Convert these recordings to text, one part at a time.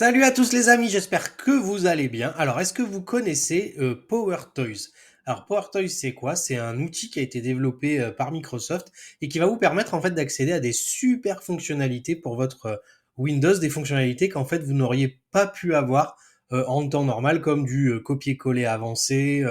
Salut à tous les amis, j'espère que vous allez bien. Alors, est-ce que vous connaissez PowerToys? Alors, PowerToys, c'est quoi? C'est un outil qui a été développé par Microsoft et qui va vous permettre en fait d'accéder à des super fonctionnalités pour votre Windows, des fonctionnalités qu'en fait vous n'auriez pas pu avoir en temps normal, comme du copier-coller avancé,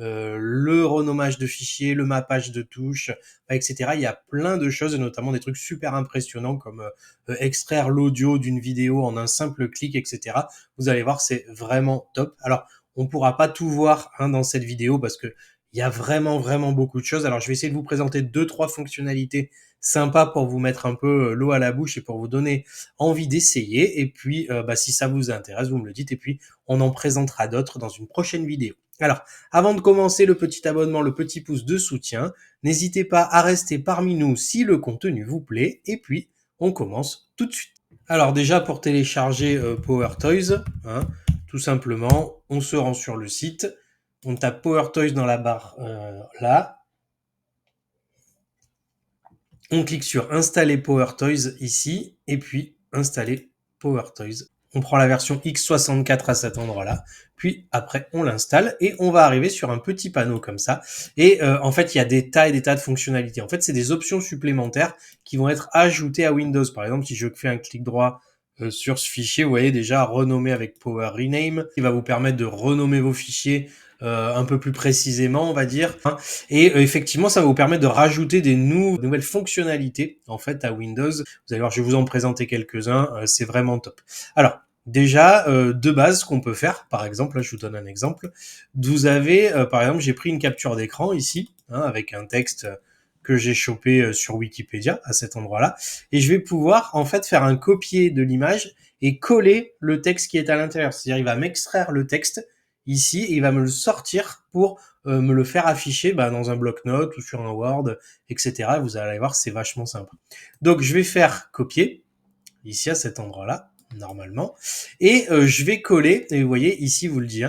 le renommage de fichiers, le mappage de touches, etc. Il y a plein de choses, et notamment des trucs super impressionnants comme extraire l'audio d'une vidéo en un simple clic, etc. Vous allez voir, c'est vraiment top. Alors, on ne pourra pas tout voir dans cette vidéo parce que il y a vraiment beaucoup de choses. Alors, je vais essayer de vous présenter deux, trois fonctionnalités sympas pour vous mettre un peu l'eau à la bouche et pour vous donner envie d'essayer. Et puis, si ça vous intéresse, vous me le dites. Et puis, on en présentera d'autres dans une prochaine vidéo. Alors, avant de commencer, le petit abonnement, le petit pouce de soutien. N'hésitez pas à rester parmi nous si le contenu vous plaît. Et puis, on commence tout de suite. Alors déjà, pour télécharger PowerToys, tout simplement, on se rend sur le site, on tape PowerToys dans la barre là, on clique sur installer PowerToys ici, et puis installer PowerToys. On prend la version X64 à cet endroit-là, puis après on l'installe et on va arriver sur un petit panneau comme ça. Et en fait, il y a des tas et des tas de fonctionnalités. En fait, c'est des options supplémentaires qui vont être ajoutées à Windows. Par exemple, si je fais un clic droit sur ce fichier, vous voyez déjà renommer avec Power Rename, qui va vous permettre de renommer vos fichiers un peu plus précisément, on va dire. Et effectivement, ça va vous permettre de rajouter des nouvelles fonctionnalités en fait à Windows. Vous allez voir, je vais vous en présenter quelques-uns. C'est vraiment top. Alors, déjà, de base, ce qu'on peut faire, par exemple, là, je vous donne un exemple. Vous avez, par exemple, j'ai pris une capture d'écran ici, avec un texte que j'ai chopé sur Wikipédia à cet endroit-là, et je vais pouvoir en fait faire un copier de l'image et coller le texte qui est à l'intérieur. C'est-à-dire, il va m'extraire le texte ici et il va me le sortir pour me le faire afficher dans un bloc-notes ou sur un Word, etc. Vous allez voir, c'est vachement sympa. Donc, je vais faire copier ici à cet endroit-là normalement et je vais coller, et vous voyez ici vous le dit,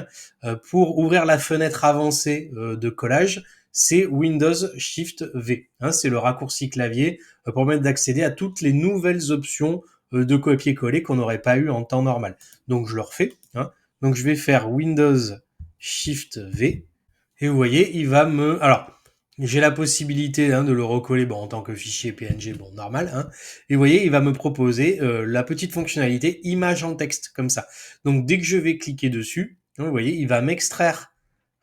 pour ouvrir la fenêtre avancée de collage, c'est Windows Shift V, c'est le raccourci clavier pour permettre d'accéder à toutes les nouvelles options de copier-coller qu'on n'aurait pas eu en temps normal. Donc je le refais, donc je vais faire Windows Shift V et vous voyez il va me, alors j'ai la possibilité de le recoller en tant que fichier PNG, normal. Et vous voyez, il va me proposer la petite fonctionnalité image en texte, comme ça. Donc dès que je vais cliquer dessus, vous voyez, il va m'extraire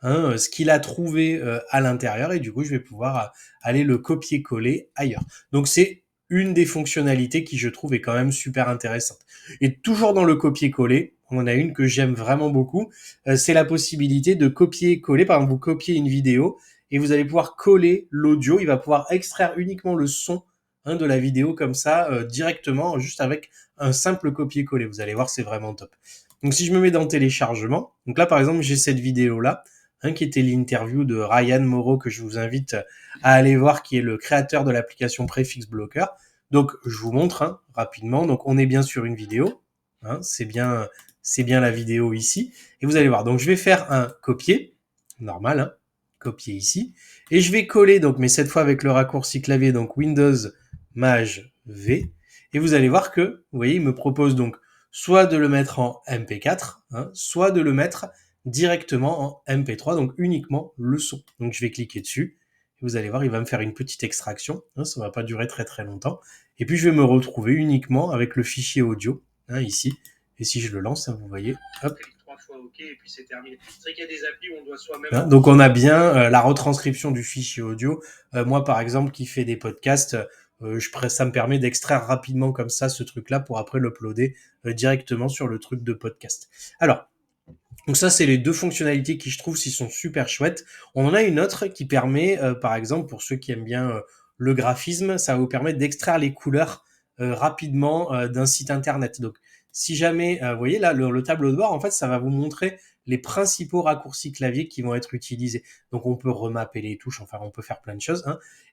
ce qu'il a trouvé à l'intérieur et du coup, je vais pouvoir aller le copier-coller ailleurs. Donc c'est une des fonctionnalités qui, je trouve, est quand même super intéressante. Et toujours dans le copier-coller, on a une que j'aime vraiment beaucoup, c'est la possibilité de copier-coller. Par exemple, vous copiez une vidéo et vous allez pouvoir coller l'audio. Il va pouvoir extraire uniquement le son de la vidéo comme ça, directement, juste avec un simple copier-coller. Vous allez voir, c'est vraiment top. Donc si je me mets dans téléchargement, donc là par exemple j'ai cette vidéo-là, qui était l'interview de Ryan Moreau que je vous invite à aller voir, qui est le créateur de l'application Prefix Blocker. Donc je vous montre rapidement. Donc on est bien sur une vidéo, c'est bien la vidéo ici, et vous allez voir. Donc je vais faire un copier, normal, copier ici, et je vais coller, donc, mais cette fois avec le raccourci clavier, donc Windows Maj V, et vous allez voir que, vous voyez, il me propose donc soit de le mettre en MP4, soit de le mettre directement en MP3, donc uniquement le son. Donc je vais cliquer dessus, et vous allez voir, il va me faire une petite extraction, ça va pas durer très longtemps, et puis je vais me retrouver uniquement avec le fichier audio, ici, et si je le lance, vous voyez, hop, OK, et puis c'est terminé. C'est vrai qu'il y a des applis où on doit soi-même. Donc on a bien la retranscription du fichier audio. Moi, par exemple, qui fais des podcasts, ça me permet d'extraire rapidement comme ça ce truc-là pour après l'uploader directement sur le truc de podcast. Alors, donc ça, c'est les deux fonctionnalités qui, je trouve, s'y sont super chouettes. On en a une autre qui permet, par exemple, pour ceux qui aiment bien le graphisme, ça va vous permettre d'extraire les couleurs rapidement d'un site internet. Donc, si jamais, vous voyez là, le tableau de bord, en fait, ça va vous montrer les principaux raccourcis clavier qui vont être utilisés. Donc, on peut remapper les touches, enfin, on peut faire plein de choses.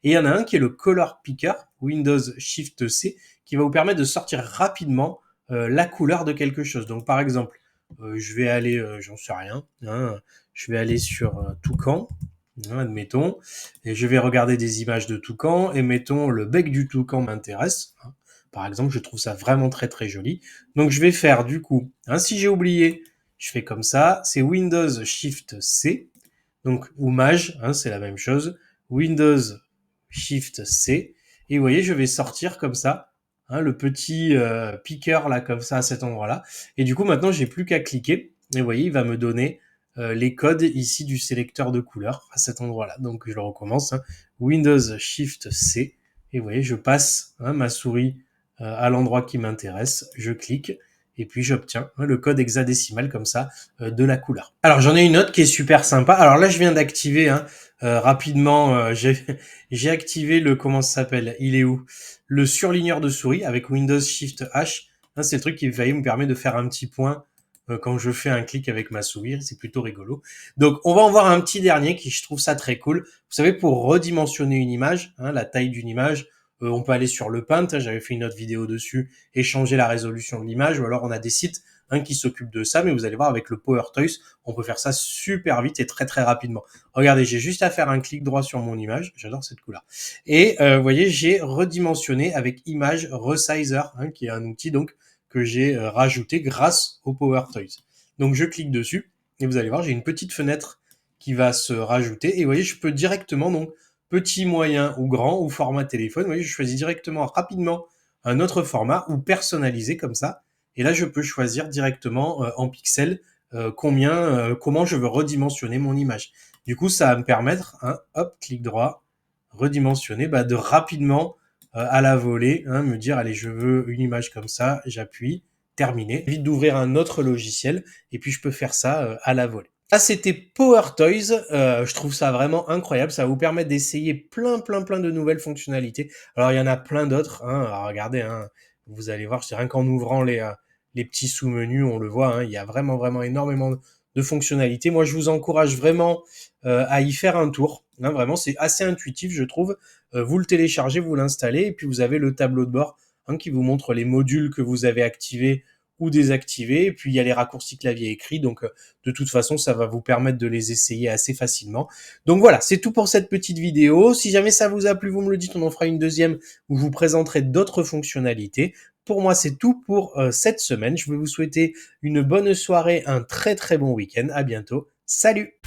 Et il y en a un qui est le Color Picker, Windows Shift C, qui va vous permettre de sortir rapidement la couleur de quelque chose. Donc, par exemple, je vais aller, j'en sais rien, je vais aller sur Toucan, admettons, et je vais regarder des images de Toucan, et mettons le bec du Toucan m'intéresse, par exemple, je trouve ça vraiment très très joli. Donc je vais faire du coup, hein, si j'ai oublié, je fais comme ça, c'est Windows Shift C, donc ou Maj, hein, c'est la même chose, Windows Shift C, et vous voyez, je vais sortir comme ça, hein, le petit piqueur là, comme ça, à cet endroit-là, et du coup maintenant j'ai plus qu'à cliquer, et vous voyez, il va me donner les codes ici du sélecteur de couleurs à cet endroit-là. Donc je le recommence, hein, Windows Shift C, et vous voyez, je passe, hein, ma souris à l'endroit qui m'intéresse, je clique, et puis j'obtiens, hein, le code hexadécimal comme ça de la couleur. Alors j'en ai une autre qui est super sympa. Alors là je viens d'activer, hein, rapidement, j'ai activé le, comment ça s'appelle, il est où, le surligneur de souris avec Windows Shift H. Hein, c'est le truc qui me permet de faire un petit point quand je fais un clic avec ma souris, c'est plutôt rigolo. Donc on va en voir un petit dernier qui je trouve ça très cool. Vous savez, pour redimensionner une image, hein, la taille d'une image, on peut aller sur le Paint, hein, j'avais fait une autre vidéo dessus, et changer la résolution de l'image, ou alors on a des sites, hein, qui s'occupent de ça, mais vous allez voir avec le Power Toys, on peut faire ça super vite et très très rapidement. Regardez, j'ai juste à faire un clic droit sur mon image, j'adore cette couleur. Et vous voyez, j'ai redimensionné avec Image Resizer, hein, qui est un outil donc que j'ai rajouté grâce au Power Toys. Donc je clique dessus et vous allez voir, j'ai une petite fenêtre qui va se rajouter et vous voyez, je peux directement donc petit, moyen ou grand ou format téléphone. Vous voyez, je choisis directement rapidement un autre format ou personnalisé comme ça. Et là, je peux choisir directement en pixels comment je veux redimensionner mon image. Du coup, ça va me permettre, hein, hop, clic droit, redimensionner, bah, de rapidement à la volée, hein, me dire, allez, je veux une image comme ça, j'appuie, terminé. Vite d'ouvrir un autre logiciel et puis je peux faire ça à la volée. Ça, c'était Power Toys. Je trouve ça vraiment incroyable. Ça va vous permettre d'essayer plein de nouvelles fonctionnalités. Alors, il y en a plein d'autres, hein. Alors, regardez, hein, vous allez voir, c'est rien qu'en ouvrant les petits sous-menus, on le voit, hein, il y a vraiment énormément de fonctionnalités. Moi, je vous encourage vraiment à y faire un tour. Hein, vraiment, c'est assez intuitif, je trouve. Vous le téléchargez, vous l'installez, et puis vous avez le tableau de bord, hein, qui vous montre les modules que vous avez activés ou désactivés. Et puis, il y a les raccourcis clavier écrit. Donc, de toute façon, ça va vous permettre de les essayer assez facilement. Donc voilà, c'est tout pour cette petite vidéo. Si jamais ça vous a plu, vous me le dites, on en fera une deuxième où je vous présenterai d'autres fonctionnalités. Pour moi, c'est tout pour cette semaine. Je vais vous souhaiter une bonne soirée, un très très bon week-end. À bientôt. Salut!